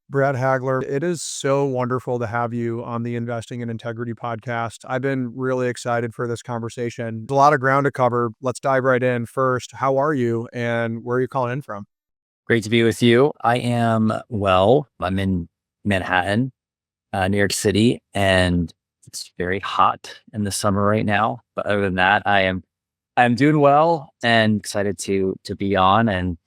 Brett Hagler, it is so wonderful to have you on the Investing in Integrity podcast. I've been really excited for this conversation. There's a lot of ground to cover. Let's dive right in. First, how are you and where are you calling in from? Great to be with you. I am well. I'm in Manhattan, New York City, and it's very hot in the summer right now. But other than that, I'm doing well and excited to be on. And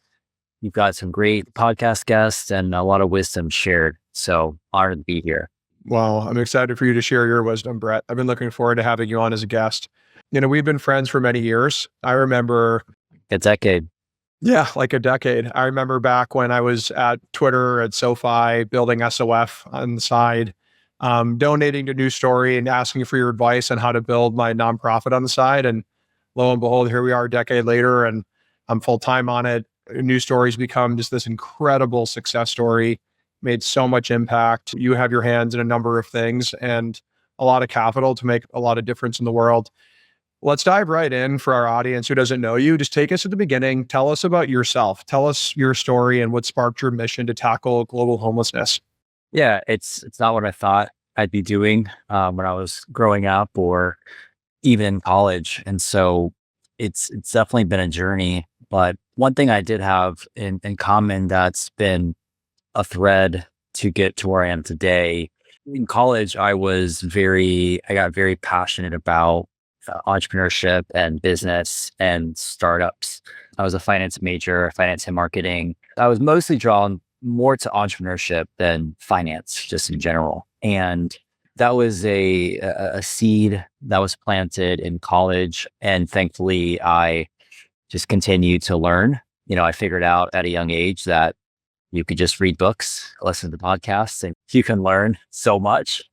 you've got some great podcast guests and a lot of wisdom shared. So honored to be here. Well, I'm excited for you to share your wisdom, Brett. I've been looking forward to having you on as a guest. We've been friends for many years. I remember, A decade. yeah, like a decade. I remember back when I was at Twitter, at SoFi, building SOF on the side, donating to New Story and asking for your advice on how to build my nonprofit on the side. And lo and behold, here we are a decade later, and I'm full time on it. New Story's become just this incredible success story, made so much impact. You have your hands in a number of things and a lot of capital to make a lot of difference in the world. Let's dive right in for our audience who doesn't know you. Just take us at the beginning. Tell us about yourself. Tell us your story and what sparked your mission to tackle global homelessness. Yeah, it's not what I thought I'd be doing when I was growing up or even in college. And so it's definitely been a journey. But one thing I did have in common that's been a thread to get to where I am today. In college, I got very passionate about entrepreneurship and business and startups. I was a finance major, finance and marketing. I was mostly drawn more to entrepreneurship than finance, just in general. And that was a seed that was planted in college. And thankfully, I just continued to learn. I figured out at a young age that you could just read books, listen to podcasts, and you can learn so much.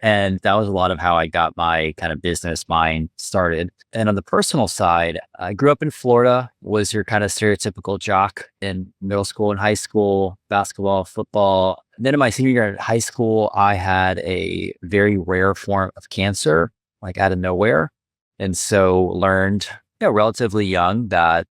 And that was a lot of how I got my kind of business mind started. And on the personal side, I grew up in Florida, was your kind of stereotypical jock in middle school and high school, basketball, football. And then in my senior year at high school, I had a very rare form of cancer, like out of nowhere. And so learned, relatively young that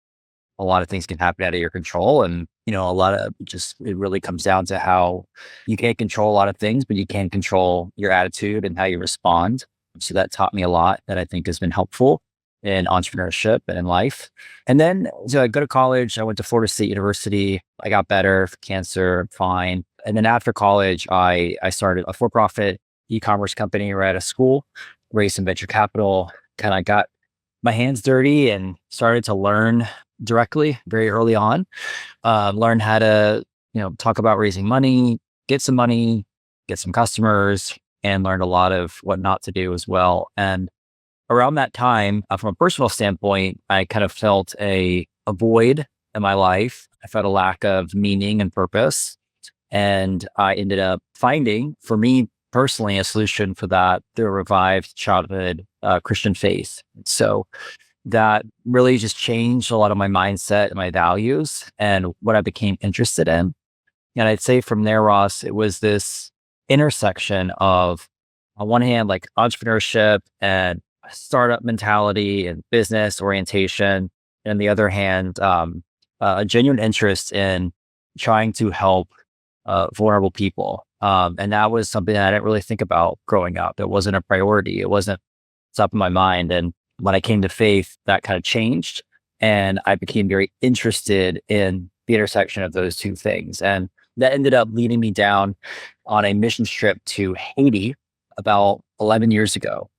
a lot of things can happen out of your control. And, a lot of it really comes down to how you can't control a lot of things, but you can control your attitude and how you respond. So that taught me a lot that I think has been helpful in entrepreneurship and in life. And then, so I go to college, I went to Florida State University. I got better, cancer, fine. And then after college, I started a for-profit e-commerce company right out of school, raised some venture capital, kind of got my hands dirty and started to learn directly very early on. Learn how to, talk about raising money, get some customers, and learned a lot of what not to do as well. And around that time, from a personal standpoint, I kind of felt a void in my life. I felt a lack of meaning and purpose. And I ended up finding, for me personally, a solution for that through a revived childhood Christian faith. So that really just changed a lot of my mindset and my values and what I became interested in. And I'd say from there, Ross, it was this intersection of, on one hand, like entrepreneurship and startup mentality and business orientation. And on the other hand, a genuine interest in trying to help vulnerable people. And that was something that I didn't really think about growing up. It wasn't a priority. It wasn't top of my mind. And when I came to faith, that kind of changed. And I became very interested in the intersection of those two things. And that ended up leading me down on a mission trip to Haiti about 11 years ago.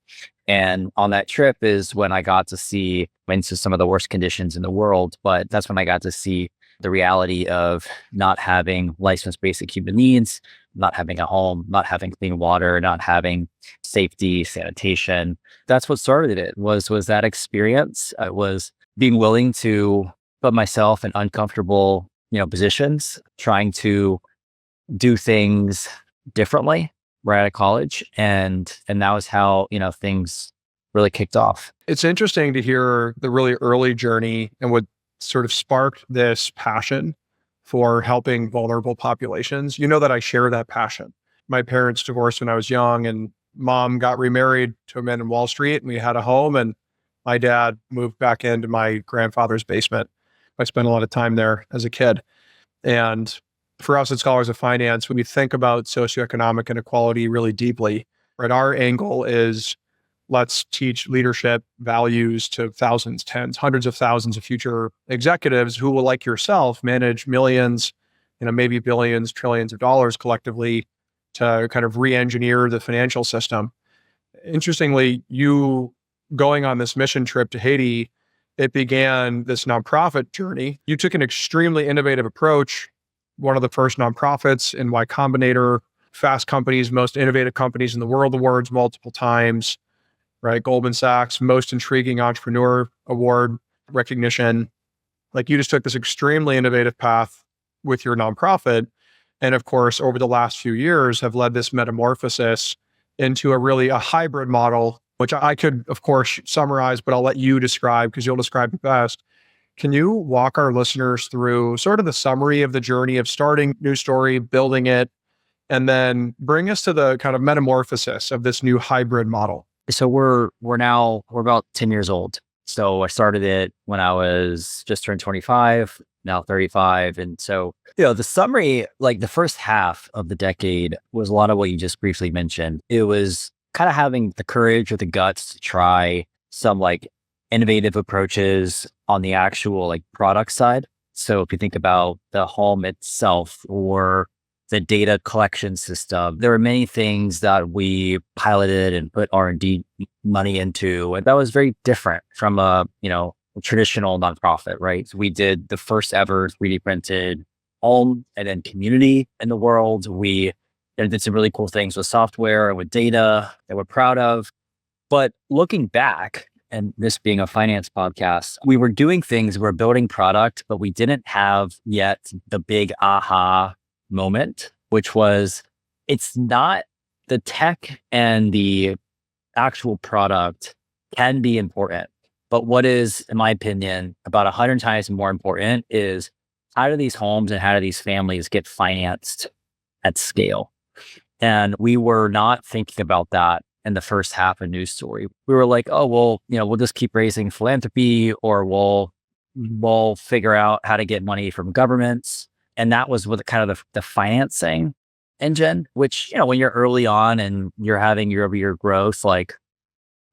And on that trip is when I got to see into some of the worst conditions in the world. But that's when I got to see the reality of not having licensed basic human needs, not having a home, not having clean water, not having safety, sanitation. That's what started it was that experience. It was being willing to put myself in uncomfortable, positions, trying to do things differently right out of college. And that was how, things really kicked off. It's interesting to hear the really early journey and what sort of sparked this passion for helping vulnerable populations. You know that I share that passion. My parents divorced when I was young, and mom got remarried to a man in Wall Street, and we had a home, and my dad moved back into my grandfather's basement. I spent a lot of time there as a kid. And For us as scholars of finance, when we think about socioeconomic inequality really deeply, right, our angle is let's teach leadership values to thousands, tens, hundreds of thousands of future executives who will, like yourself, manage millions, maybe billions, trillions of dollars collectively to kind of re-engineer the financial system. Interestingly, you going on this mission trip to Haiti, it began this nonprofit journey. You took an extremely innovative approach, one of the first nonprofits in Y Combinator, Fast Company's most innovative companies in the world awards multiple times, right? Goldman Sachs most intriguing entrepreneur award recognition. Like, you just took this extremely innovative path with your nonprofit. And of course, over the last few years have led this metamorphosis into a hybrid model, which I could, of course, summarize, but I'll let you describe because you'll describe it best. Can you walk our listeners through sort of the summary of the journey of starting New Story, building it, and then bring us to the kind of metamorphosis of this new hybrid model? So we're about 10 years old. So I started it when I was just turned 25, now 35. And so, the summary, like the first half of the decade was a lot of what you just briefly mentioned. It was kind of having the courage or the guts to try some like innovative approaches on the actual like product side. So if you think about the home itself or the data collection system, there were many things that we piloted and put R&D money into, and that was very different from a traditional nonprofit, right? So we did the first ever 3D printed home and then community in the world. We did some really cool things with software and with data that we're proud of. But looking back, and this being a finance podcast, we were doing things, we're building product, but we didn't have yet the big aha moment, which was, it's not the tech and the actual product can be important. But what is, in my opinion, about 100 times more important is how do these homes and how do these families get financed at scale? And we were not thinking about that in the first half of News Story. We were like, oh, well, we'll just keep raising philanthropy, or we'll figure out how to get money from governments. And that was with kind of the financing engine, which, when you're early on and you're having year-over-year growth, like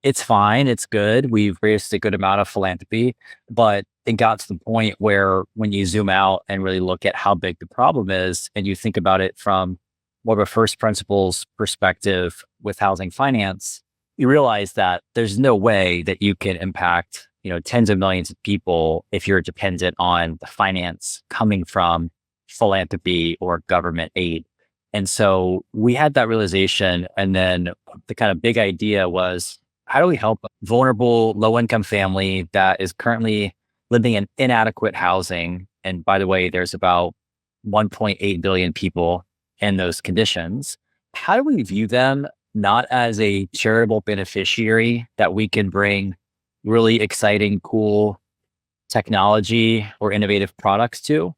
it's fine, it's good. We've raised a good amount of philanthropy, but it got to the point where when you zoom out and really look at how big the problem is, and you think about it from more of a first principles perspective with housing finance, you realize that there's no way that you can impact, tens of millions of people if you're dependent on the finance coming from philanthropy or government aid. And so we had that realization. And then the kind of big idea was, how do we help a vulnerable low-income family that is currently living in inadequate housing? And by the way, there's about 1.8 billion people in those conditions. How do we view them not as a charitable beneficiary that we can bring really exciting, cool technology or innovative products to,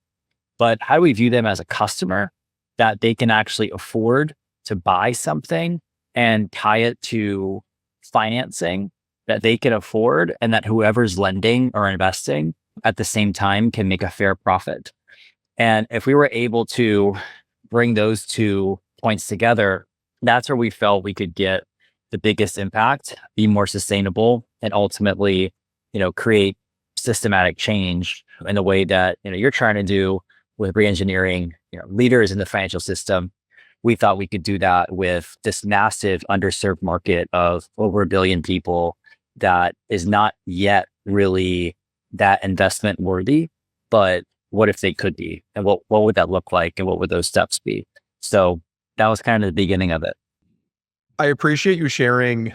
but how do we view them as a customer that they can actually afford to buy something and tie it to financing that they can afford, and that whoever's lending or investing at the same time can make a fair profit? And if we were able to bring those 2 points together, that's where we felt we could get the biggest impact, be more sustainable, and ultimately, create systematic change in the way that, you're trying to do with reengineering, leaders in the financial system. We thought we could do that with this massive underserved market of over 1 billion people that is not yet really that investment worthy, but what if they could be? And what would that look like? And what would those steps be? So that was kind of the beginning of it. I appreciate you sharing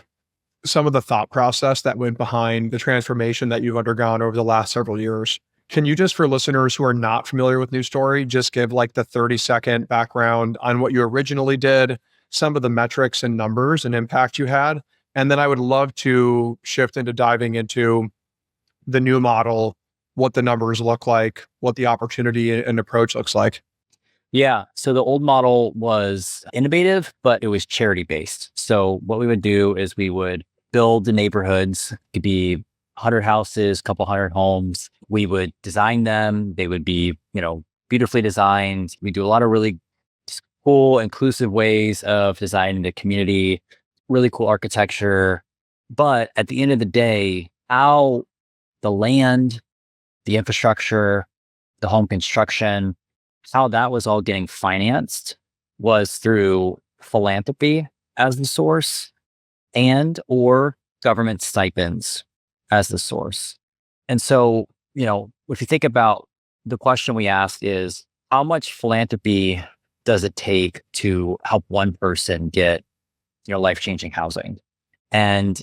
some of the thought process that went behind the transformation that you've undergone over the last several years. Can you just, for listeners who are not familiar with New Story, just give like the 30-second background on what you originally did, some of the metrics and numbers and impact you had? And then I would love to shift into diving into the new model, what the numbers look like, what the opportunity and approach looks like. Yeah. So the old model was innovative, but it was charity based. So what we would do is we would build the neighborhoods. It could be 100 houses, couple hundred homes. We would design them. They would be, beautifully designed. We do a lot of really cool, inclusive ways of designing the community, really cool architecture. But at the end of the day, how the land, the infrastructure, the home construction, how that was all getting financed was through philanthropy as the source and or government stipends as the source. And so, if you think about the question we asked is how much philanthropy does it take to help one person get, life-changing housing? And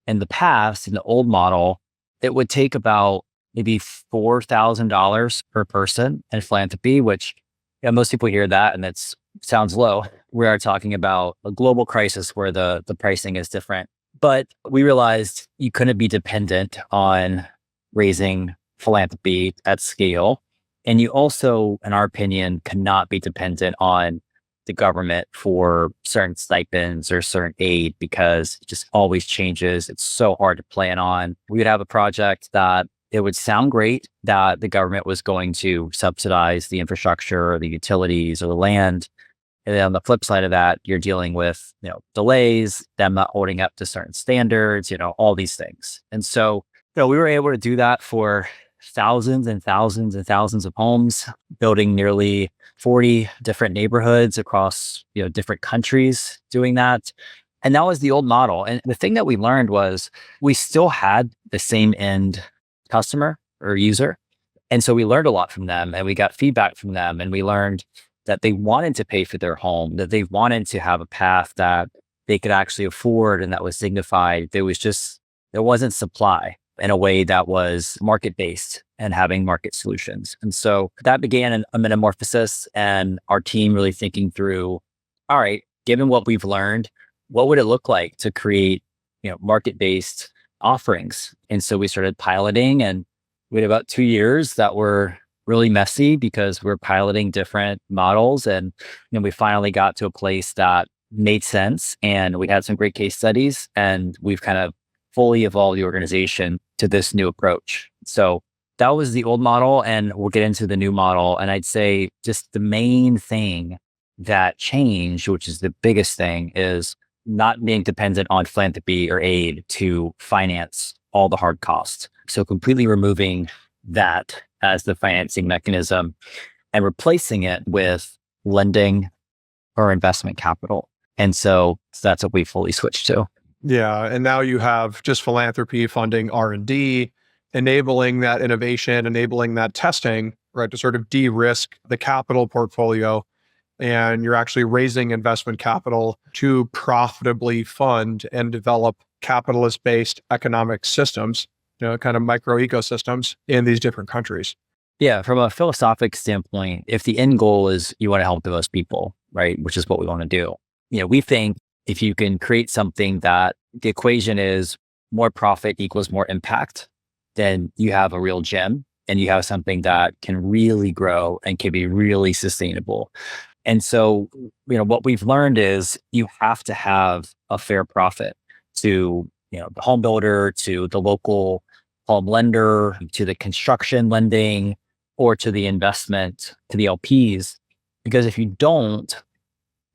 in the past, in the old model, it would take about maybe $4,000 per person in philanthropy, which most people hear that and it sounds low. We are talking about a global crisis where the pricing is different. But we realized you couldn't be dependent on raising philanthropy at scale. And you also, in our opinion, cannot be dependent on the government for certain stipends or certain aid because it just always changes. It's so hard to plan on. We would have a project that it would sound great that the government was going to subsidize the infrastructure or the utilities or the land. And then on the flip side of that, you're dealing with, delays, them not holding up to certain standards, all these things. And so, we were able to do that for thousands and thousands and thousands of homes, building nearly 40 different neighborhoods across, different countries doing that. And that was the old model. And the thing that we learned was we still had the same end customer or user. And so we learned a lot from them and we got feedback from them and we learned that they wanted to pay for their home, that they wanted to have a path that they could actually afford and that was signified. There wasn't supply in a way that was market-based and having market solutions. And so that began a metamorphosis and our team really thinking through, all right, given what we've learned, what would it look like to create, market-based offerings? And so we started piloting and we had about 2 years that were really messy because we're piloting different models. And we finally got to a place that made sense and we had some great case studies and we've kind of fully evolved the organization to this new approach. So that was the old model and we'll get into the new model. And I'd say just the main thing that changed, which is the biggest thing, is not being dependent on philanthropy or aid to finance all the hard costs. So completely removing that as the financing mechanism and replacing it with lending or investment capital. And so that's what we fully switched to. Yeah, and now you have just philanthropy funding R&D, enabling that innovation, enabling that testing, right, to sort of de-risk the capital portfolio. And you're actually raising investment capital to profitably fund and develop capitalist-based economic systems, kind of micro ecosystems in these different countries. Yeah, from a philosophic standpoint, if the end goal is you want to help the most people, right, which is what we want to do, we think if you can create something that the equation is more profit equals more impact, then you have a real gem and you have something that can really grow and can be really sustainable. And so, what we've learned is you have to have a fair profit to, the home builder, to the local home lender, to the construction lending, or to the investment, to the LPs. Because if you don't,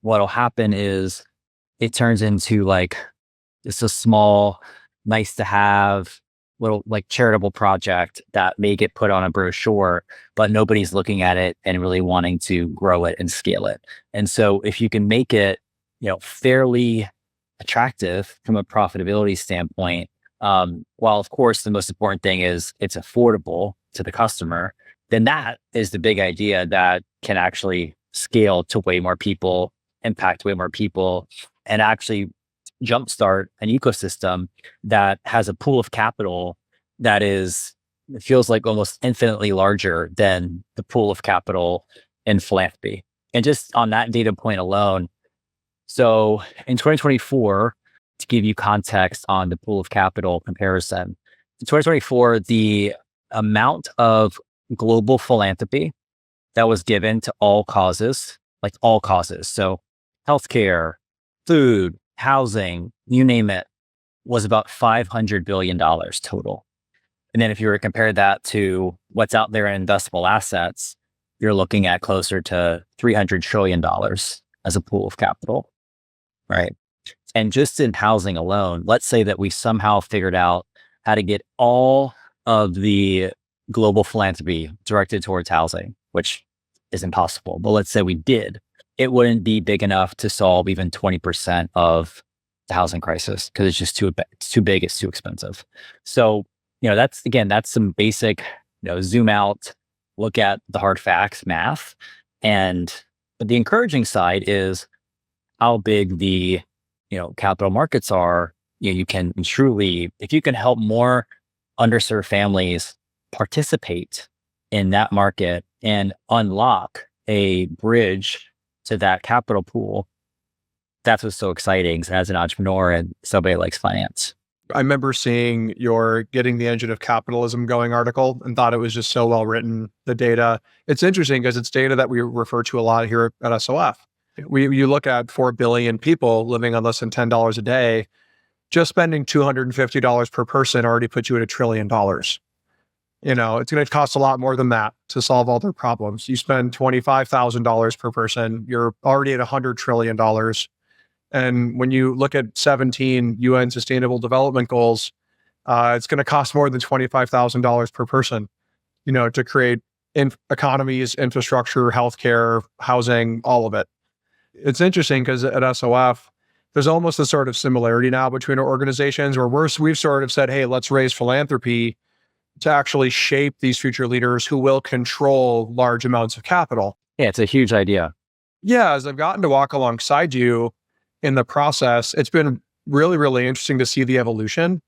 what'll happen is it turns into like just a small, nice to have little like charitable project that may get put on a brochure, but nobody's looking at it and really wanting to grow it and scale it. And so if you can make it, fairly attractive from a profitability standpoint, while of course the most important thing is it's affordable to the customer, then that is the big idea that can actually scale to way more people, impact way more people, and actually jumpstart an ecosystem that has a pool of capital that it feels like almost infinitely larger than the pool of capital in philanthropy. And just on that data point alone, so in 2024, to give you context on the pool of capital comparison, in 2024, the amount of global philanthropy that was given to all causes, like all causes, so healthcare, food, housing, you name it, was about $500 billion total. And then if you were to compare that to what's out there in investable assets, you're looking at closer to $300 trillion as a pool of capital, right? And just in housing alone, let's say that we somehow figured out how to get all of the global philanthropy directed towards housing, which is impossible. But let's say we did, it wouldn't be big enough to solve even 20% of the housing crisis because it's just it's too big, it's too expensive. So, that's some basic, zoom out, look at the hard facts, math. But the encouraging side is how big the, capital markets are. You can truly, if you can help more underserved families participate in that market and unlock a bridge to that capital pool, that's what's so exciting as an entrepreneur and somebody likes finance. I remember seeing your Getting the Engine of Capitalism Going article and thought it was just so well written, the data. It's interesting because it's data that we refer to a lot here at SOF. You look at 4 billion people living on less than $10 a day, just spending $250 per person already puts you at $1 trillion. It's going to cost a lot more than that to solve all their problems. You spend $25,000 per person, you're already at $100 trillion. And when you look at 17 UN Sustainable Development Goals, it's going to cost more than $25,000 per person, to create economies, infrastructure, healthcare, housing, all of it. It's interesting because at SOF, there's almost a sort of similarity now between our organizations where we've sort of said, hey, let's raise philanthropy to actually shape these future leaders who will control large amounts of capital. Yeah, it's a huge idea. Yeah, as I've gotten to walk alongside you in the process, it's been really, really interesting to see the evolution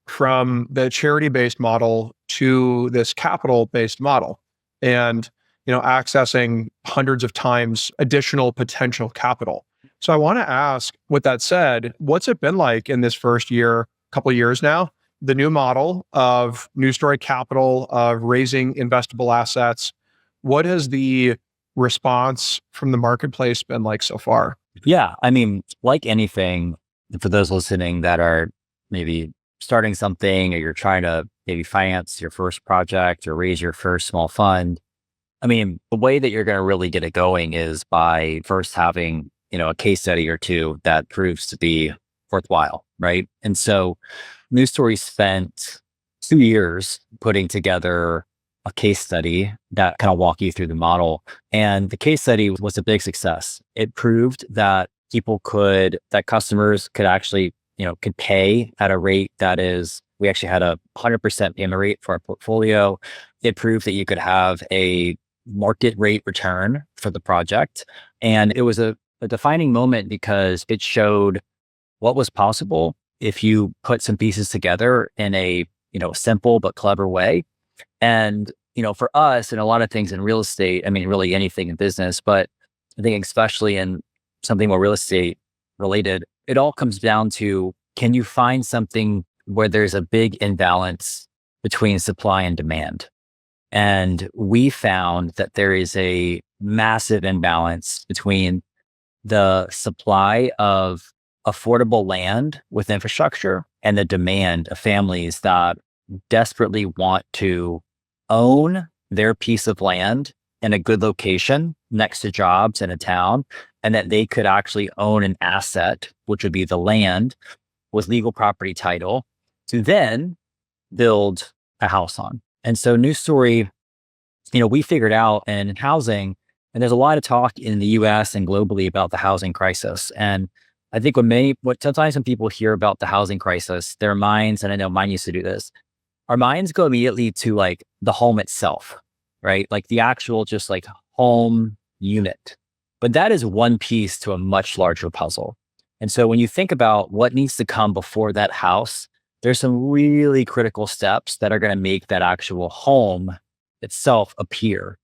from the charity-based model to this capital-based model and, accessing hundreds of times additional potential capital. So I want to ask, with that said, what's it been like in this first year, couple of years now, the new model of New Story Capital, of raising investable assets? What has the response from the marketplace been like so far? Yeah, I mean, like anything, for those listening that are maybe starting something or you're trying to maybe finance your first project or raise your first small fund, I mean, the way that you're going to really get it going is by first having, a case study or two that proves to be worthwhile, right? And so News Story spent 2 years putting together a case study that kind of walk you through the model. And the case study was a big success. It proved that customers could actually, could pay at a rate that is, we actually had a 100% payment rate for our portfolio. It proved that you could have a market rate return for the project. And it was a defining moment because it showed what was possible if you put some pieces together in a, simple but clever way. And, for us and a lot of things in real estate, I mean, really anything in business, but I think especially in something more real estate related, it all comes down to, can you find something where there's a big imbalance between supply and demand? And we found that there is a massive imbalance between the supply of affordable land with infrastructure and the demand of families that desperately want to own their piece of land in a good location next to jobs in a town, and that they could actually own an asset, which would be the land with legal property title, to then build a house on. And so News Story, we figured out in housing, and there's a lot of talk in the US and globally about the housing crisis. And I think sometimes when people hear about the housing crisis, their minds, and I know mine used to do this, our minds go immediately to like the home itself, right? Like the actual just like home unit. But that is one piece to a much larger puzzle. And so when you think about what needs to come before that house, there's some really critical steps that are going to make that actual home itself appear.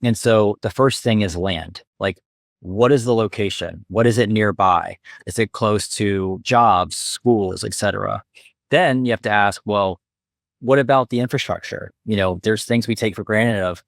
And so the first thing is land. Like, what is the location? What is it nearby? Is it close to jobs, schools, etc.? Then you have to ask, well, what about the infrastructure? There's things we take for granted of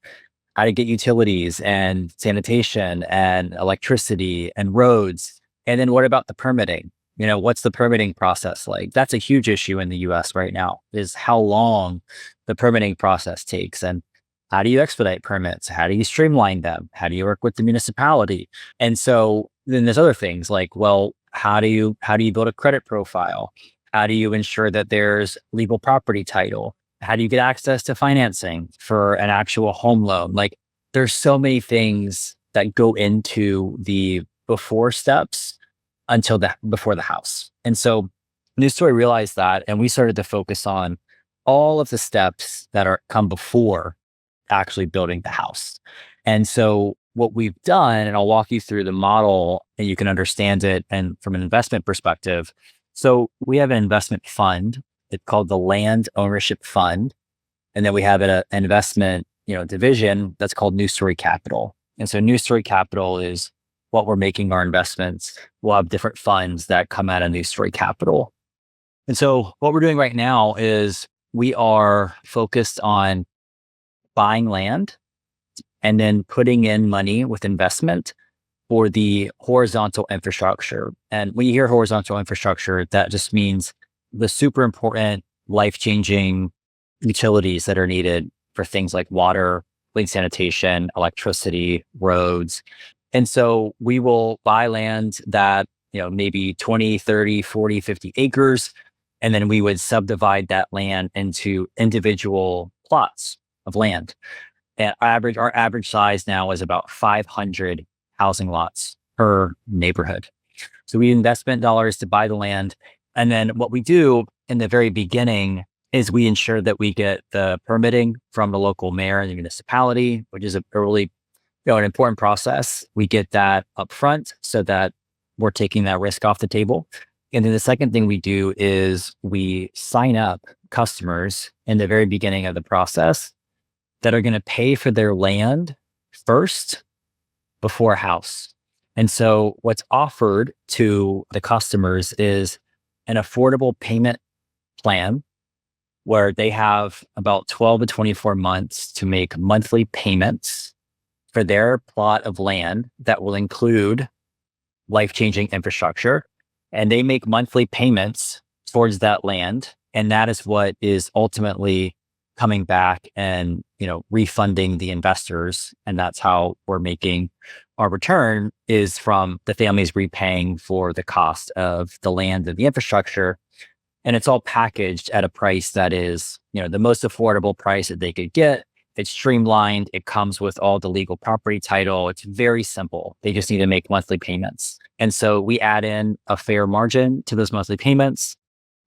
how to get utilities and sanitation and electricity and roads. And then what about the permitting? What's the permitting process like? That's a huge issue in the US right now, is how long the permitting process takes. And How do you expedite permits? How do you streamline them? How do you work with the municipality? And so then there's other things like, well, how do you build a credit profile? How do you ensure that there's legal property title? How do you get access to financing for an actual home loan? Like there's so many things that go into the before steps until before the house. And so New Story realized that, and we started to focus on all of the steps that come before actually building the house. And so what we've done, and I'll walk you through the model and you can understand it and from an investment perspective. So we have an investment fund. It's called the Land Ownership Fund. And then we have an investment, division that's called New Story Capital. And so New Story Capital is what we're making our investments. We'll have different funds that come out of New Story Capital. And so what we're doing right now is we are focused on buying land and then putting in money with investment for the horizontal infrastructure. And when you hear horizontal infrastructure, that just means the super important, life-changing utilities that are needed for things like water, clean sanitation, electricity, roads. And so we will buy land that, maybe 20, 30, 40, 50 acres. And then we would subdivide that land into individual plots of land. And our average size now is about 500 housing lots per neighborhood. So we investment dollars to buy the land. And then what we do in the very beginning is we ensure that we get the permitting from the local mayor and the municipality, which is a really an important process. We get that up front so that we're taking that risk off the table. And then the second thing we do is we sign up customers in the very beginning of the process that are going to pay for their land first before a house. And so what's offered to the customers is an affordable payment plan where they have about 12 to 24 months to make monthly payments for their plot of land that will include life-changing infrastructure. And they make monthly payments towards that land. And that is what is ultimately coming back and, refunding the investors. And that's how we're making our return, is from the families repaying for the cost of the land and the infrastructure. And it's all packaged at a price that is, the most affordable price that they could get. It's streamlined. It comes with all the legal property title. It's very simple. They just need to make monthly payments. And so we add in a fair margin to those monthly payments.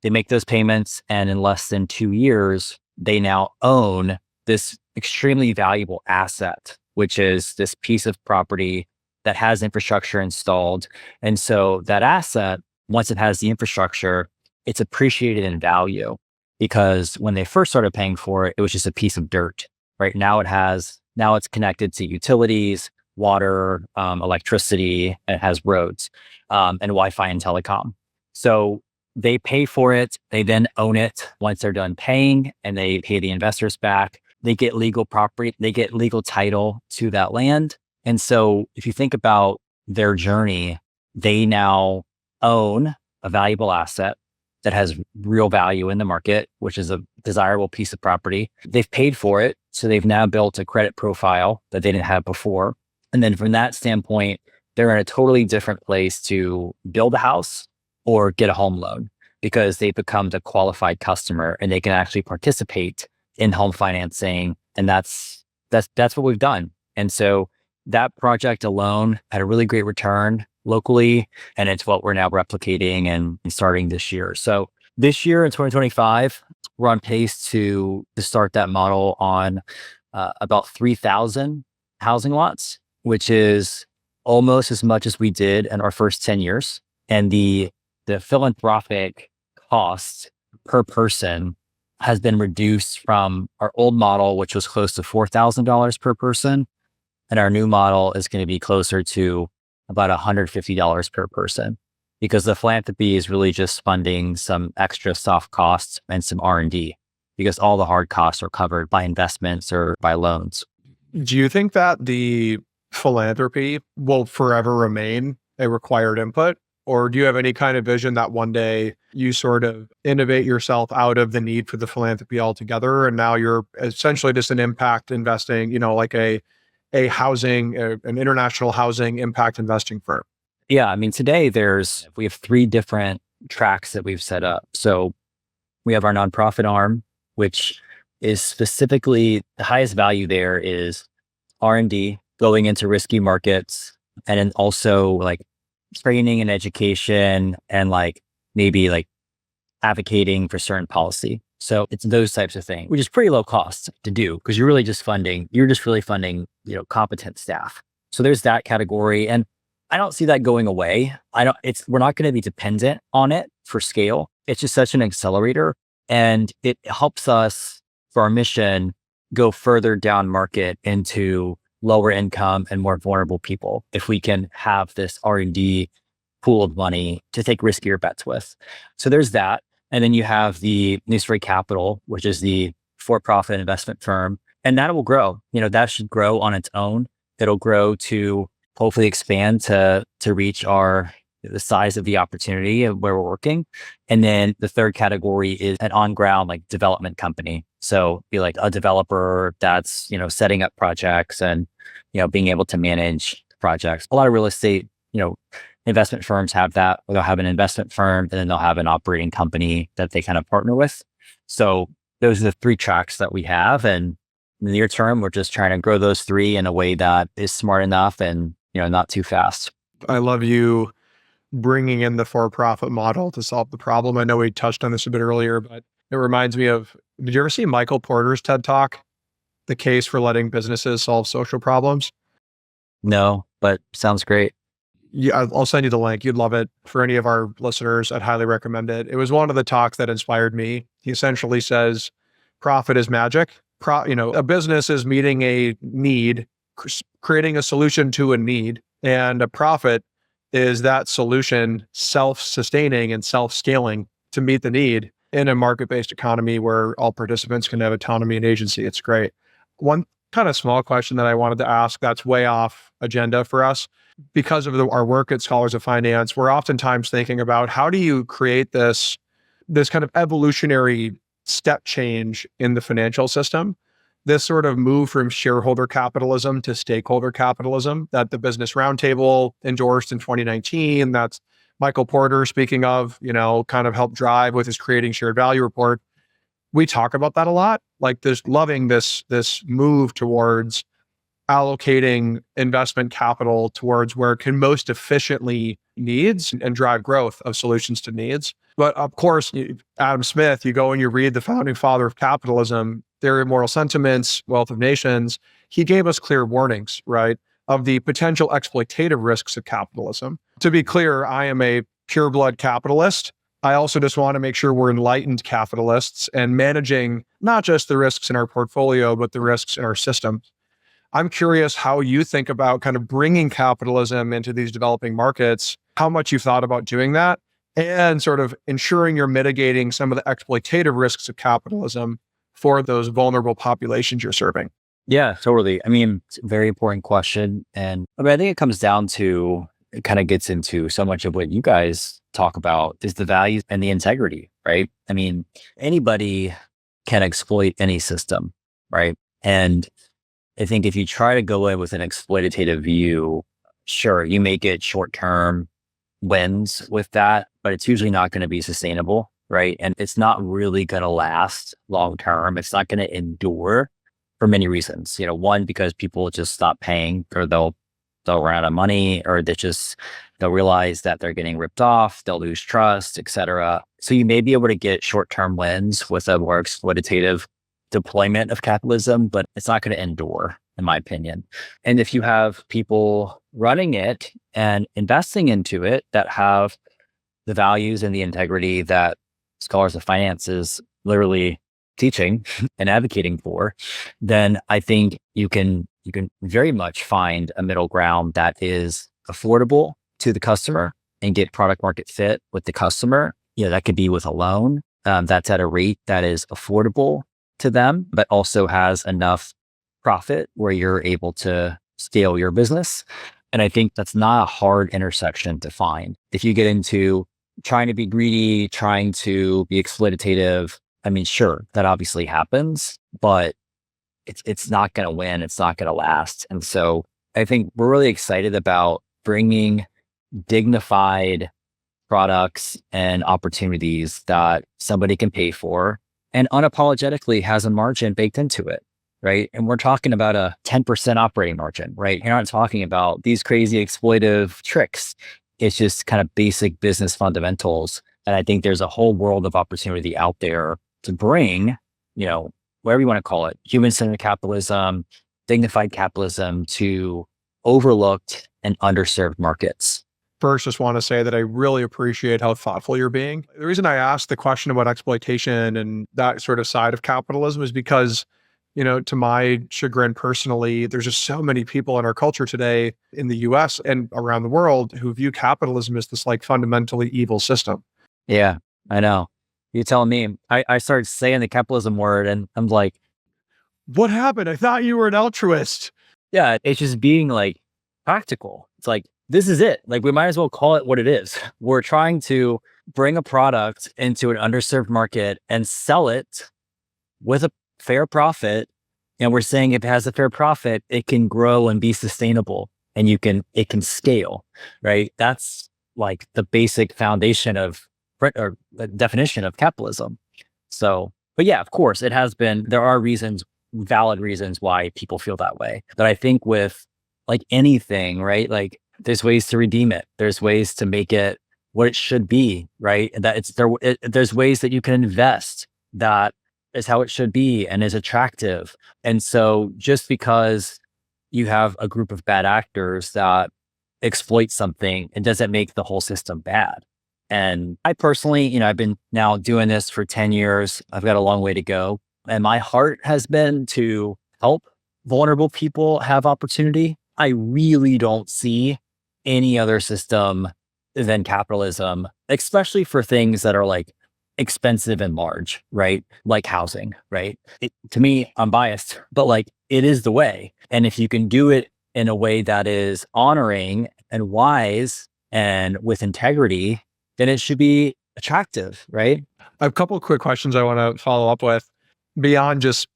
They make those payments, and in less than 2 years, they now own this extremely valuable asset, which is this piece of property that has infrastructure installed. And so that asset, once it has the infrastructure, it's appreciated in value, because when they first started paying for it, it was just a piece of dirt. Right now it's connected to utilities, water, electricity, and it has roads, and Wi-Fi and telecom. So they pay for it. They then own it once they're done paying, and they pay the investors back. They get legal property. They get legal title to that land. And so if you think about their journey, they now own a valuable asset that has real value in the market, which is a desirable piece of property. They've paid for it. So they've now built a credit profile that they didn't have before. And then from that standpoint, they're in a totally different place to build a house or get a home loan, because they become the qualified customer and they can actually participate in home financing. And that's what we've done. And so that project alone had a really great return locally, and it's what we're now replicating and starting this year. So this year in 2025, we're on pace to start that model on about 3,000 housing lots, which is almost as much as we did in our first 10 years. And the philanthropic cost per person has been reduced from our old model, which was close to $4,000 per person. And our new model is going to be closer to about $150 per person, because the philanthropy is really just funding some extra soft costs and some R&D, because all the hard costs are covered by investments or by loans. Do you think that the philanthropy will forever remain a required input? Or do you have any kind of vision that one day you sort of innovate yourself out of the need for the philanthropy altogether. And now you're essentially just an impact investing, like a housing, an international housing impact investing firm. Yeah. I mean, today we have 3 different tracks that we've set up. So we have our nonprofit arm, which is specifically the highest value there is R&D, going into risky markets, and then also like training and education and like maybe like advocating for certain policy. So it's those types of things, which is pretty low cost to do because you're really funding, competent staff. So there's that category. And I don't see that going away. We're not going to be dependent on it for scale. It's just such an accelerator, and it helps us for our mission go further down market into lower income and more vulnerable people if we can have this R&D pool of money to take riskier bets with. So there's that. And then you have the New Story Capital, which is the for-profit investment firm, and that will grow. That should grow on its own. It'll grow to hopefully expand to reach the size of the opportunity of where we're working. And then the third category is an on-ground like development company. So be like a developer that's, setting up projects and, being able to manage projects. A lot of real estate, investment firms have that. They'll have an investment firm and then they'll have an operating company that they kind of partner with. So those are the 3 tracks that we have. And in the near term, we're just trying to grow those 3 in a way that is smart enough and, not too fast. I love you bringing in the for-profit model to solve the problem. I know we touched on this a bit earlier, but it reminds me of, did you ever see Michael Porter's TED Talk, The Case for Letting Businesses Solve Social Problems? No, but sounds great. Yeah, I'll send you the link. You'd love it. For any of our listeners, I'd highly recommend it. It was one of the talks that inspired me. He essentially says, profit is magic. A business is meeting a need, creating a solution to a need, and a profit is that solution self-sustaining and self-scaling to meet the need in a market-based economy where all participants can have autonomy and agency. It's great. One kind of small question that I wanted to ask that's way off agenda for us. Because of our work at Scholars of Finance, we're oftentimes thinking about how do you create this kind of evolutionary step change in the financial system, this sort of move from shareholder capitalism to stakeholder capitalism that the Business Roundtable endorsed in 2019. That's Michael Porter, speaking of, kind of helped drive with his Creating Shared Value report. We talk about that a lot, like loving this move towards allocating investment capital towards where it can most efficiently needs and drive growth of solutions to needs. But of course, Adam Smith, you go and you read the founding father of capitalism, Theory of Moral Sentiments, Wealth of Nations. He gave us clear warnings, right, of the potential exploitative risks of capitalism. To be clear, I am a pureblood capitalist. I also just want to make sure we're enlightened capitalists and managing not just the risks in our portfolio, but the risks in our system. I'm curious how you think about kind of bringing capitalism into these developing markets, how much you've thought about doing that, and sort of ensuring you're mitigating some of the exploitative risks of capitalism for those vulnerable populations you're serving. Yeah, totally. I mean, it's a very important question. And I think it comes down to, it kind of gets into so much of what you guys talk about is the values and the integrity, right? I mean, anybody can exploit any system, right? And I think if you try to go in with an exploitative view, sure, you may get short-term wins with that, but it's usually not going to be sustainable, right? And it's not really going to last long-term. It's not going to endure for many reasons. One, because people just stop paying, or they'll run out of money, or they'll realize that they're getting ripped off, they'll lose trust, etc. So you may be able to get short-term wins with a more exploitative deployment of capitalism, but it's not going to endure, in my opinion. And if you have people running it and investing into it that have the values and the integrity that Scholars of Finance is literally teaching and advocating for, then I think you can very much find a middle ground that is affordable to the customer and get product market fit with the customer. That could be with a loan that's at a rate that is affordable to them, but also has enough profit where you're able to scale your business. And I think that's not a hard intersection to find. If you get into trying to be greedy, trying to be exploitative. I mean, sure, that obviously happens, but it's not going to win. It's not going to last. And so I think we're really excited about bringing dignified products and opportunities that somebody can pay for and unapologetically has a margin baked into it, right? And we're talking about a 10% operating margin, right? You're not talking about these crazy exploitive tricks. It's just kind of basic business fundamentals. And I think there's a whole world of opportunity out there to bring, whatever you want to call it, human-centered capitalism, dignified capitalism to overlooked and underserved markets. First, just want to say that I really appreciate how thoughtful you're being. The reason I asked the question about exploitation and that sort of side of capitalism is because, to my chagrin personally, there's just so many people in our culture today in the US and around the world who view capitalism as this like fundamentally evil system. Yeah, I know. You tell me. I started saying the capitalism word and I'm like, what happened? I thought you were an altruist. Yeah, it's just being like practical. It's like, this is it. Like, we might as well call it what it is. We're trying to bring a product into an underserved market and sell it with a fair profit. And we're saying if it has a fair profit, it can grow and be sustainable and it can scale, right? That's like the basic foundation of or the definition of capitalism. So, but yeah, of course, there are valid reasons why people feel that way. But I think with like anything, right? Like, there's ways to redeem it. There's ways to make it what it should be, right? And that there's ways that you can invest that is how it should be and is attractive. And so just because you have a group of bad actors that exploit something, it doesn't make the whole system bad. And I personally, I've been now doing this for 10 years. I've got a long way to go. And my heart has been to help vulnerable people have opportunity. I really don't see any other system than capitalism, especially for things that are like expensive and large, right? Like housing, right? To me, I'm biased, but like it is the way. And if you can do it in a way that is honoring and wise and with integrity, then it should be attractive, right? I have a couple of quick questions I want to follow up with beyond just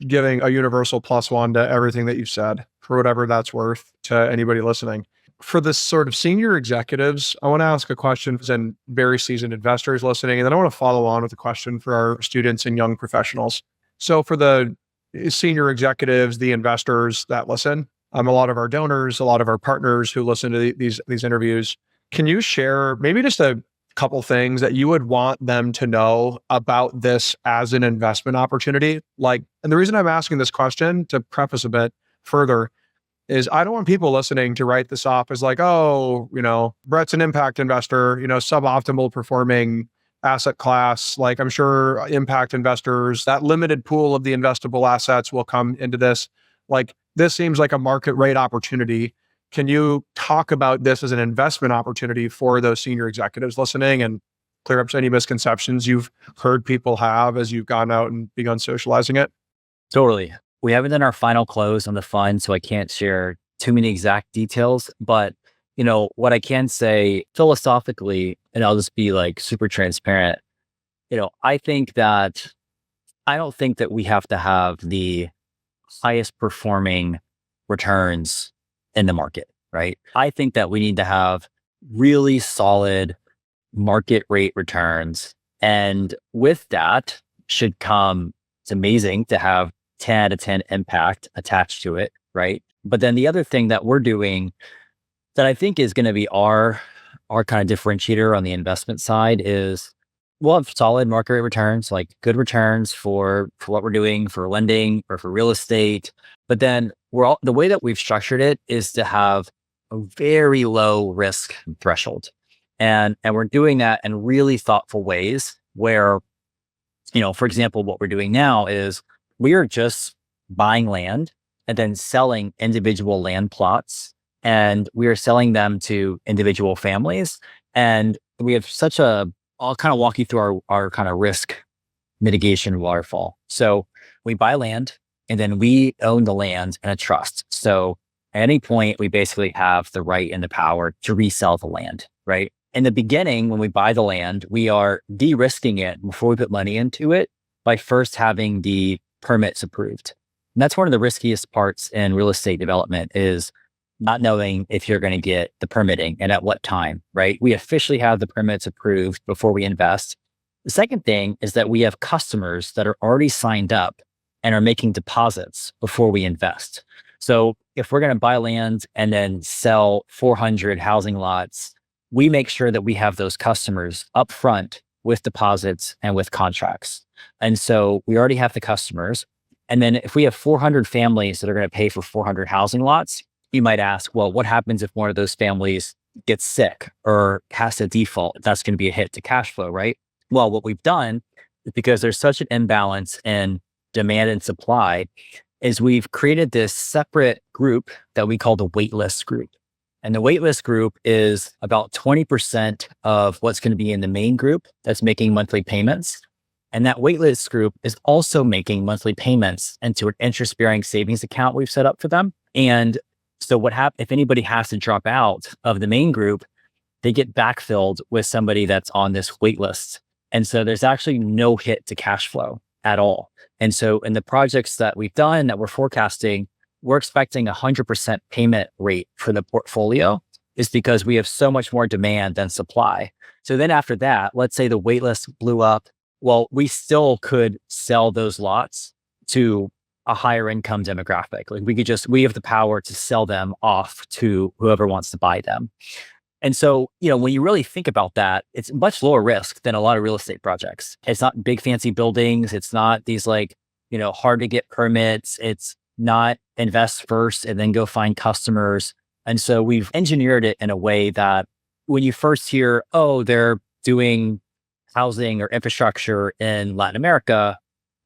giving a universal +1 to everything that you've said, for whatever that's worth to anybody listening. For the sort of senior executives, I want to ask a question and very seasoned investors listening, and then I want to follow on with a question for our students and young professionals. So for the senior executives, the investors that listen, a lot of our donors, a lot of our partners who listen to these interviews, can you share maybe just a couple things that you would want them to know about this as an investment opportunity? And the reason I'm asking this question, to preface a bit further, is I don't want people listening to write this off as like, oh, Brett's an impact investor, suboptimal performing asset class. Like, I'm sure impact investors, that limited pool of the investable assets will come into this. Like, this seems like a market rate opportunity. Can you talk about this as an investment opportunity for those senior executives listening and clear up any misconceptions you've heard people have as you've gone out and begun socializing it? Totally. We haven't done our final close on the fund, so I can't share too many exact details. But, what I can say philosophically, and I'll just be like super transparent, I don't think that we have to have the highest performing returns in the market, right? I think that we need to have really solid market rate returns. And with that should come, it's amazing to have 10 out of 10 impact attached to it, right? But then the other thing that we're doing that I think is going to be our kind of differentiator on the investment side is we'll have solid market rate returns, like good returns for what we're doing for lending or for real estate. But then the way that we've structured it is to have a very low risk threshold. And we're doing that in really thoughtful ways where, for example, what we're doing now is we are just buying land and then selling individual land plots, and we are selling them to individual families. And we have I'll kind of walk you through our kind of risk mitigation waterfall. So we buy land and then we own the land in a trust. So at any point, we basically have the right and the power to resell the land, right? in the beginning, when we buy the land, we are de-risking it before we put money into it by first having the permits approved. And that's one of the riskiest parts in real estate development is not knowing if you're going to get the permitting and at what time, right? We officially have the permits approved before we invest. The second thing is that we have customers that are already signed up and are making deposits before we invest. So if we're going to buy land and then sell 400 housing lots, we make sure that we have those customers up front with deposits and with contracts. And so we already have the customers. And then if we have 400 families that are going to pay for 400 housing lots, you might ask, well, what happens if one of those families gets sick or has a default? That's going to be a hit to cash flow, right? Well, what we've done is because there's such an imbalance in demand and supply is we've created this separate group that we call the waitlist group. And the waitlist group is about 20% of what's going to be in the main group that's making monthly payments. And that waitlist group is also making monthly payments into an interest-bearing savings account we've set up for them. And so what happens if anybody has to drop out of the main group, they get backfilled with somebody that's on this wait list. And so there's actually no hit to cash flow at all. And so in the projects that we've done that we're forecasting, we're expecting 100% payment rate for the portfolio is because we have so much more demand than supply. So then after that, let's say the wait list blew up. Well, we still could sell those lots to a higher income demographic. Like we have the power to sell them off to whoever wants to buy them. And so, when you really think about that, it's much lower risk than a lot of real estate projects. It's not big fancy buildings. It's not these hard to get permits. It's not invest first and then go find customers. And so we've engineered it in a way that when you first hear, oh, they're doing housing or infrastructure in Latin America,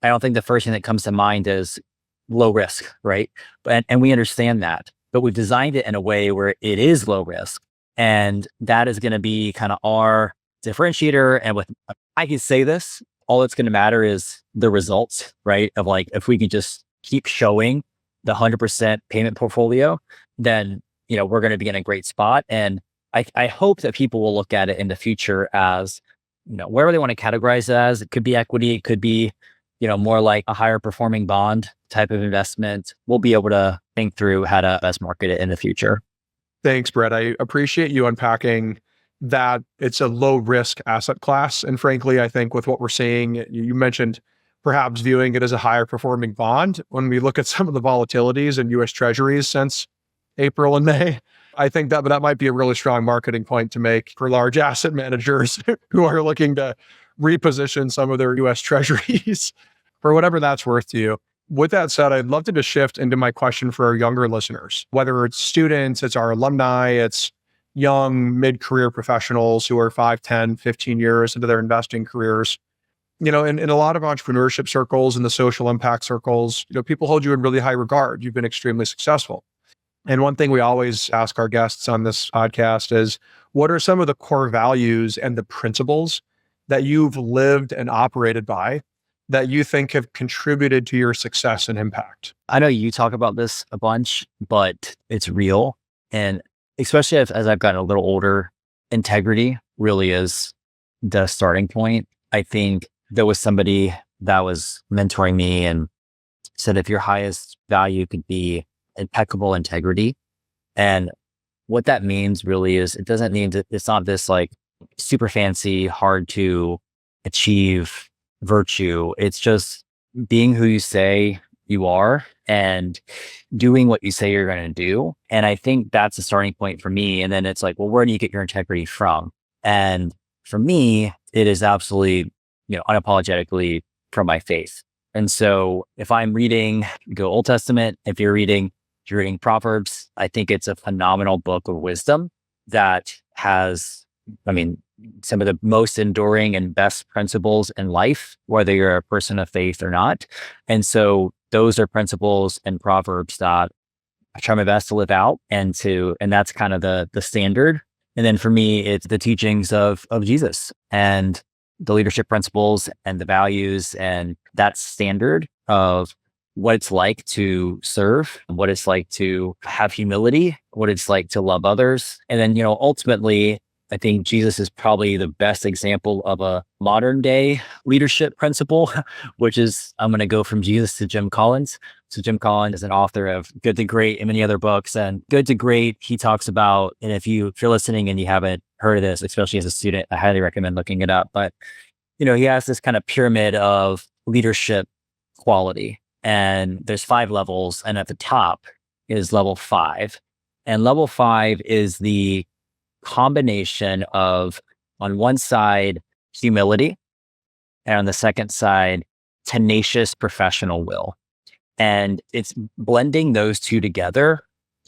I don't think the first thing that comes to mind is low risk, right? And we understand that, but we've designed it in a way where it is low risk. And that is going to be kind of our differentiator. And I can say this, all that's going to matter is the results, right? Of if we can just keep showing the 100% payment portfolio, then, we're going to be in a great spot. And I hope that people will look at it in the future as, wherever they want to categorize it as. It could be equity, it could be, more like a higher performing bond type of investment. We'll be able to think through how to best market it in the future. Thanks, Brett. I appreciate you unpacking that it's a low risk asset class. And frankly, I think with what we're seeing, you mentioned perhaps viewing it as a higher performing bond. When we look at some of the volatilities in US Treasuries since April and May, I think that might be a really strong marketing point to make for large asset managers who are looking to reposition some of their US Treasuries for whatever that's worth to you. With that said, I'd love to just shift into my question for our younger listeners, whether it's students, it's our alumni, it's young mid-career professionals who are 5, 10, 15 years into their investing careers. In a lot of entrepreneurship circles and the social impact circles, people hold you in really high regard. You've been extremely successful. And one thing we always ask our guests on this podcast is, what are some of the core values and the principles that you've lived and operated by that you think have contributed to your success and impact? I know you talk about this a bunch, but it's real. And especially as I've gotten a little older, integrity really is the starting point. I think there was somebody that was mentoring me and said, if your highest value could be impeccable integrity. And what that means really is, it doesn't mean that it's not this super fancy, hard to achieve virtue. It's just being who you say you are and doing what you say you're going to do. And I think that's a starting point for me. And then it's well, where do you get your integrity from? And for me, it is absolutely, unapologetically from my faith. And so if I'm reading, go Old Testament, if you're reading Proverbs, I think it's a phenomenal book of wisdom that has, some of the most enduring and best principles in life, whether you're a person of faith or not. And so those are principles and Proverbs that I try my best to live out and that's kind of the standard. And then for me, it's the teachings of Jesus and the leadership principles and the values and that standard of what it's like to serve, what it's like to have humility, what it's like to love others. And then, ultimately, I think Jesus is probably the best example of a modern day leadership principle, which is I'm going to go from Jesus to Jim Collins. So Jim Collins is an author of Good to Great and many other books. And Good to Great, he talks about, and if you're listening and you haven't heard of this, especially as a student, I highly recommend looking it up. But, he has this kind of pyramid of leadership quality, and there's 5 levels. And at the top is level 5. And level 5 is the combination of, on one side, humility, and on the second side, tenacious professional will. And it's blending those two together.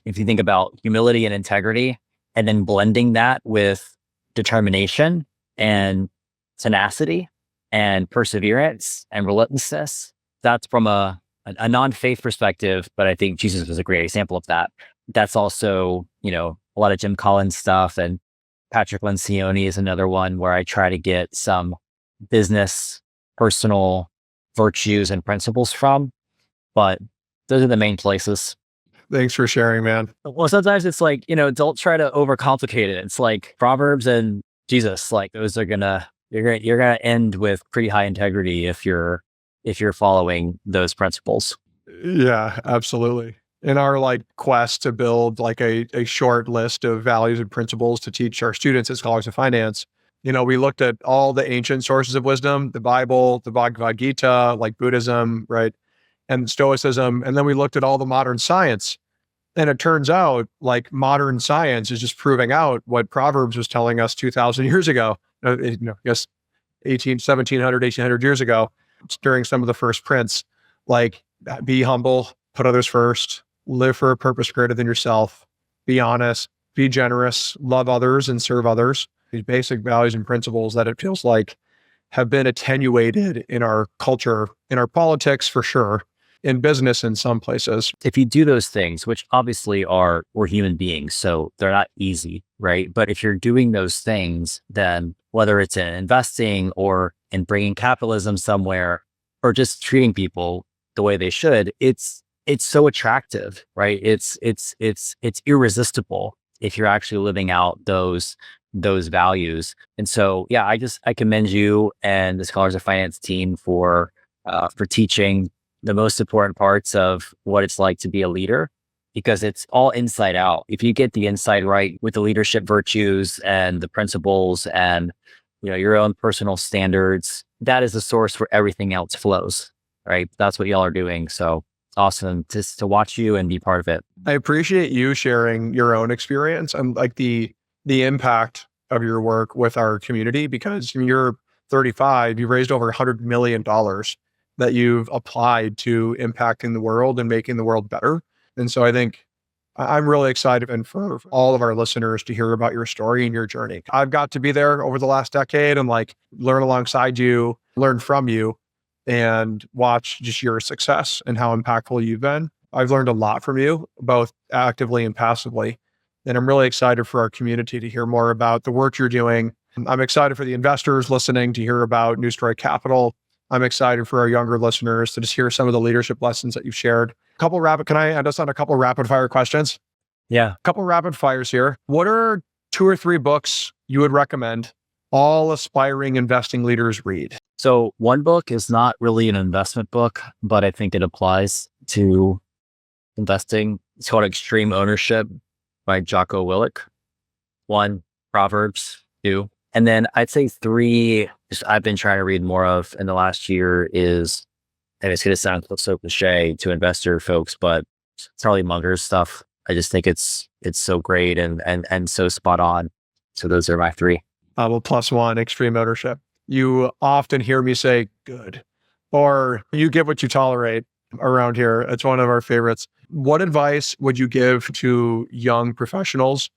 If you think about humility and integrity, and then blending that with determination and tenacity and perseverance and relentlessness, that's from a non-faith perspective, but I think Jesus is a great example of that. That's also, a lot of Jim Collins stuff, and Patrick Lencioni is another one where I try to get some business, personal virtues and principles from, but those are the main places. Thanks for sharing, man. Well, sometimes it's like, don't try to overcomplicate it. It's like Proverbs and Jesus, like those are you're gonna end with pretty high integrity if you're following those principles. Yeah, absolutely. In our quest to build a short list of values and principles to teach our students as scholars of finance, we looked at all the ancient sources of wisdom, the Bible, the Bhagavad Gita, like Buddhism, right? And Stoicism. And then we looked at all the modern science. And it turns out modern science is just proving out what Proverbs was telling us 2,000 years ago, yes, 1700, 1800 years ago, during some of the first prints, be humble, put others first, live for a purpose greater than yourself, be honest, be generous, love others and serve others. These basic values and principles that it feels like have been attenuated in our culture, in our politics for sure, in business in some places. If you do those things, which obviously we're human beings, so they're not easy, right? But if you're doing those things, then whether it's in investing or in bringing capitalism somewhere, or just treating people the way they should, it's so attractive, right? It's irresistible if you're actually living out those values. And so, yeah, I commend you and the Scholars of Finance team for teaching the most important parts of what it's like to be a leader, because it's all inside out. If you get the inside right with the leadership virtues and the principles and your own personal standards, that is the source where everything else flows, right? That's what y'all are doing. So awesome to watch you and be part of it. I appreciate you sharing your own experience and the impact of your work with our community, because you're 35, you raised over $100 million that you've applied to impacting the world and making the world better. And so I think I'm really excited, and for all of our listeners to hear about your story and your journey. I've got to be there over the last decade and learn alongside you, learn from you, and watch just your success and how impactful you've been. I've learned a lot from you, both actively and passively. And I'm really excited for our community to hear more about the work you're doing. I'm excited for the investors listening to hear about New Story Capital. I'm excited for our younger listeners to just hear some of the leadership lessons that you've shared. Can I end us on a couple rapid fire questions? Yeah. A couple rapid fires here. What are 2 or 3 books you would recommend all aspiring investing leaders read? So one book is not really an investment book, but I think it applies to investing. It's called Extreme Ownership by Jocko Willink. 1, Proverbs. 2. And then I'd say 3, I've been trying to read more of in the last year is, and it's going to sound so cliche to investor folks, but Charlie Munger's stuff. I just think it's so great and so spot on. So those are my 3. Well, +1, Extreme Ownership. You often hear me say good, or you get what you tolerate around here. It's one of our favorites. What advice would you give to young professionals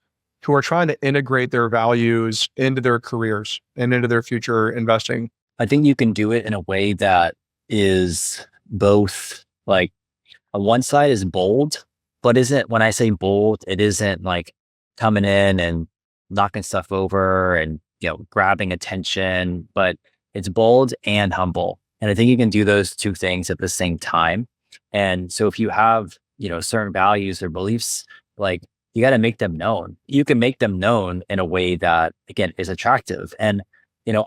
who are trying to integrate their values into their careers and into their future investing? I think you can do it in a way that is both on one side is bold, but when I say bold, it isn't coming in and knocking stuff over and, grabbing attention, but it's bold and humble. And I think you can do those 2 things at the same time. And so if you have, certain values or beliefs, you got to make them known. You can make them known in a way that, again, is attractive. And,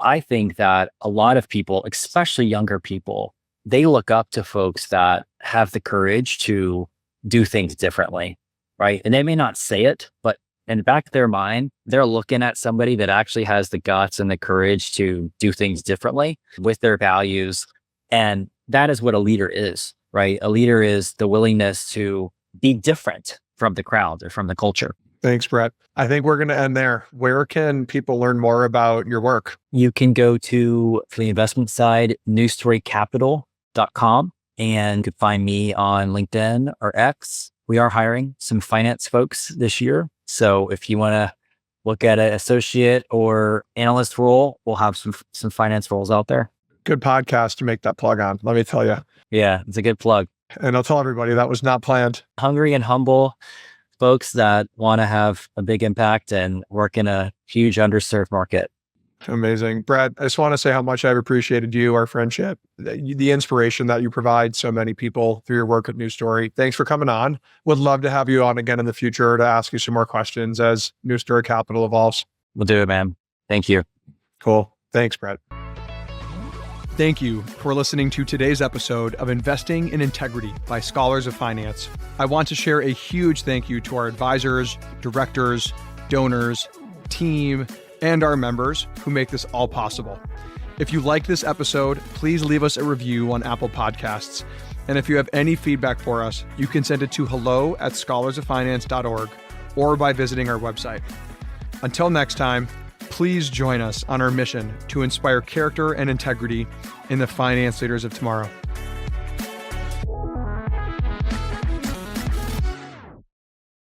I think that a lot of people, especially younger people, they look up to folks that have the courage to do things differently, right? And they may not say it, but in the back of their mind, they're looking at somebody that actually has the guts and the courage to do things differently with their values. And that is what a leader is, right? A leader is the willingness to be different from the crowd or from the culture. Thanks, Brett. I think we're going to end there. Where can people learn more about your work? You can go to, for the investment side, newstorycapital.com, and you can find me on LinkedIn or X. We are hiring some finance folks this year. So if you want to look at an associate or analyst role, we'll have some finance roles out there. Good podcast to make that plug on, let me tell you. Yeah, it's a good plug. And I'll tell everybody that was not planned. Hungry and humble folks that want to have a big impact and work in a huge underserved market. Amazing. Brett, I just want to say how much I've appreciated you, our friendship, the inspiration that you provide so many people through your work at New Story. Thanks for coming on. Would love to have you on again in the future to ask you some more questions as New Story Capital evolves. We'll do it, man. Thank you. Cool. Thanks, Brett. Thank you for listening to today's episode of Investing in Integrity by Scholars of Finance. I want to share a huge thank you to our advisors, directors, donors, team, and our members who make this all possible. If you like this episode, please leave us a review on Apple Podcasts. And if you have any feedback for us, you can send it to hello@scholarsoffinance.org or by visiting our website. Until next time, please join us on our mission to inspire character and integrity in the finance leaders of tomorrow.